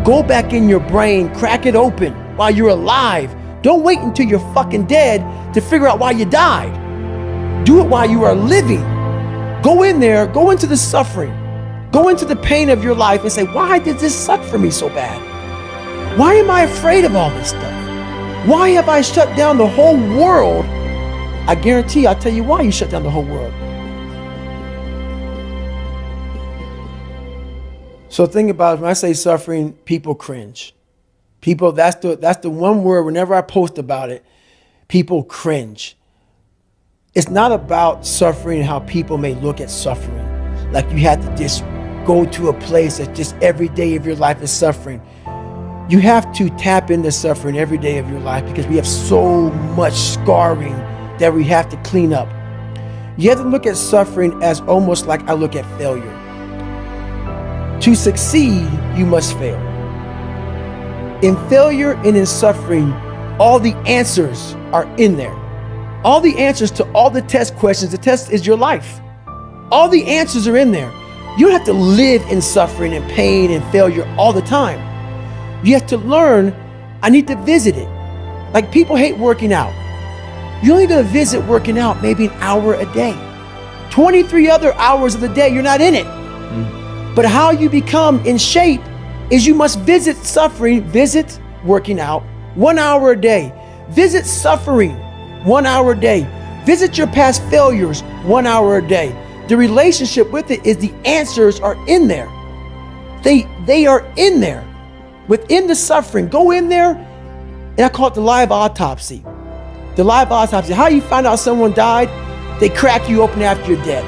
Go back in your brain, crack it open while you're alive. Don't wait until you're fucking dead to figure out why you died. Do it while you are living. Go in there, go into the suffering, go into the pain of your life and say, why did this suck for me so bad? Why am I afraid of all this stuff? Why have I shut down the whole world? I guarantee I'll tell you why you shut down the whole world. So think about it, when I say suffering, people cringe. People, that's the one word, whenever I post about it, people cringe. It's not about suffering and how people may look at suffering. Like you have to just go to a place that just every day of your life is suffering. You have to tap into suffering every day of your life because we have so much scarring that we have to clean up. You have to look at suffering as almost like I look at failure. To succeed, you must fail. In failure and in suffering, all the answers are in there. All the answers to all the test questions. The test is your life. All the answers are in there. You don't have to live in suffering and pain and failure all the time. You have to learn, I need to visit it. Like people hate working out. You're only gonna visit working out maybe an hour a day. 23 other hours of the day, you're not in it. But how you become in shape is you must visit suffering, visit working out 1 hour a day. Visit suffering 1 hour a day. Visit your past failures 1 hour a day. The relationship with it is the answers are in there. They are in there. Within the suffering, go in there, and I call it the live autopsy. The live autopsy. How you find out someone died? They crack you open after you're dead.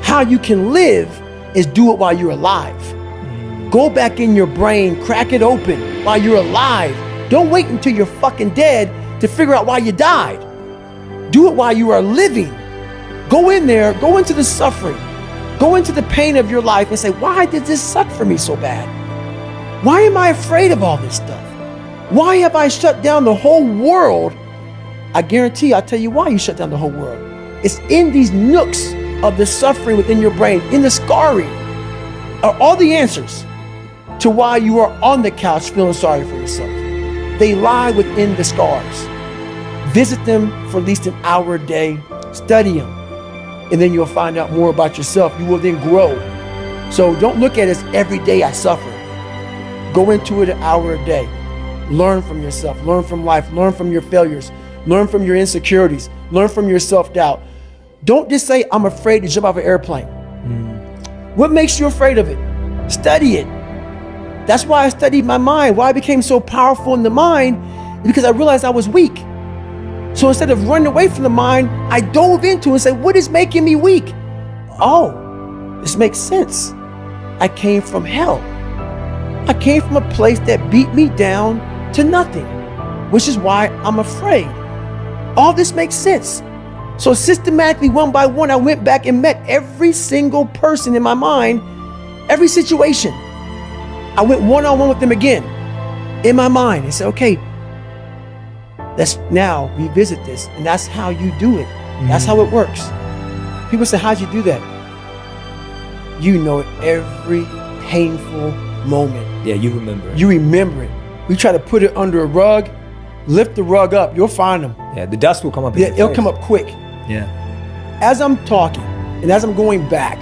How you can live is do it while you're alive. Go back in your brain, crack it open while you're alive. Don't wait until you're fucking dead to figure out why you died. Do it while you are living. Go in there, go into the suffering, go into the pain of your life and say, why did this suck for me so bad? Why am I afraid of all this stuff? Why have I shut down the whole world? I guarantee I'll tell you why you shut down the whole world. It's in these nooks of the suffering within your brain, in the scarring, are all the answers to why you are on the couch feeling sorry for yourself. They lie within the scars. Visit them for at least an hour a day, study them, and then you'll find out more about yourself. You will then grow. So don't look at it as every day I suffer. Go into it an hour a day. Learn from yourself, learn from life, learn from your failures, learn from your insecurities, learn from your self-doubt. Don't just say, I'm afraid to jump off an airplane. What makes you afraid of it? Study it. That's why I studied my mind. Why I became so powerful in the mind is because I realized I was weak. So instead of running away from the mind, I dove into it and said, what is making me weak? Oh, this makes sense. I came from hell. I came from a place that beat me down to nothing, which is why I'm afraid. All this makes sense. So systematically, one by one, I went back and met every single person in my mind, every situation. I went one-on-one with them again in my mind and said, okay, let's now revisit this. And that's how you do it. That's how it works. People say, how'd you do that? You know it every painful moment. Yeah, you remember it. You remember it. We try to put it under a rug, lift the rug up, you'll find them. Yeah, the dust will come up. Yeah, it'll come up quick. Yeah. As I'm talking and as I'm going back,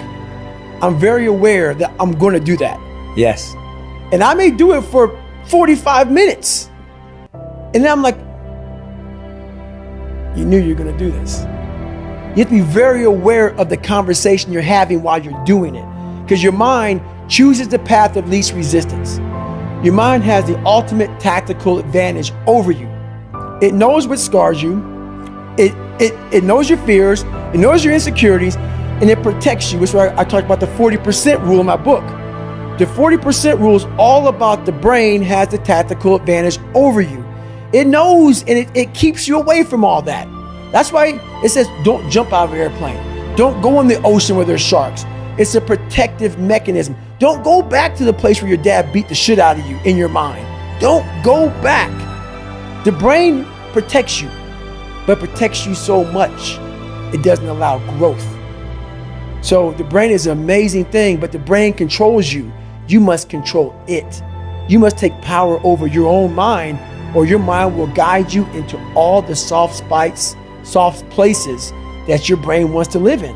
I'm very aware that I'm going to do that. Yes. And I may do it for 45 minutes. And then I'm like, you knew you were going to do this. You have to be very aware of the conversation you're having while you're doing it, because your mind chooses the path of least resistance. Your mind has the ultimate tactical advantage over you. It knows what scars you. It knows your fears. It knows your insecurities, and it protects you. Which is why I talked about the 40% rule in my book. The 40% rule is all about the brain has the tactical advantage over you. It knows, and it keeps you away from all that. That's why it says, don't jump out of an airplane. Don't go in the ocean where there's sharks. It's a protective mechanism. Don't go back to the place where your dad beat the shit out of you in your mind. Don't go back. The brain protects you, but protects you so much, it doesn't allow growth. So the brain is an amazing thing, but the brain controls you. You must control it. You must take power over your own mind, or your mind will guide you into all the soft places that your brain wants to live in.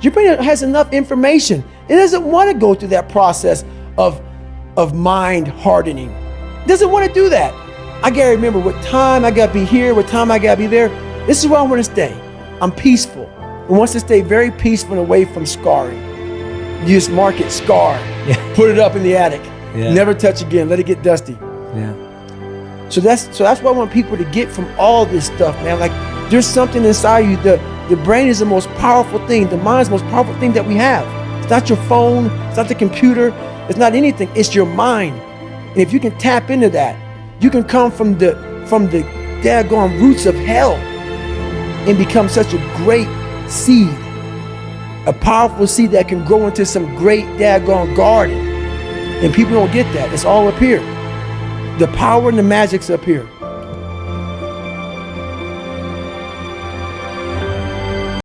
Your brain has enough information. It doesn't want to go through that process of mind hardening. It doesn't want to do that. I gotta remember what time I gotta be here, what time I gotta be there. This is where I want to stay. I'm peaceful. It wants to stay very peaceful and away from scarring. You just mark it scar, put it up in the attic, never touch again, let it get dusty. So that's what I want people to get from all this stuff, man. Like, there's something inside you. The brain is the most powerful thing. The mind is the most powerful thing that we have. It's not your phone, it's not the computer, it's not anything, it's your mind. And if you can tap into that, you can come from the daggone roots of hell and become such a great seed, a powerful seed that can grow into some great daggone garden. And people don't get that. It's all up here. The power and the magic's up here.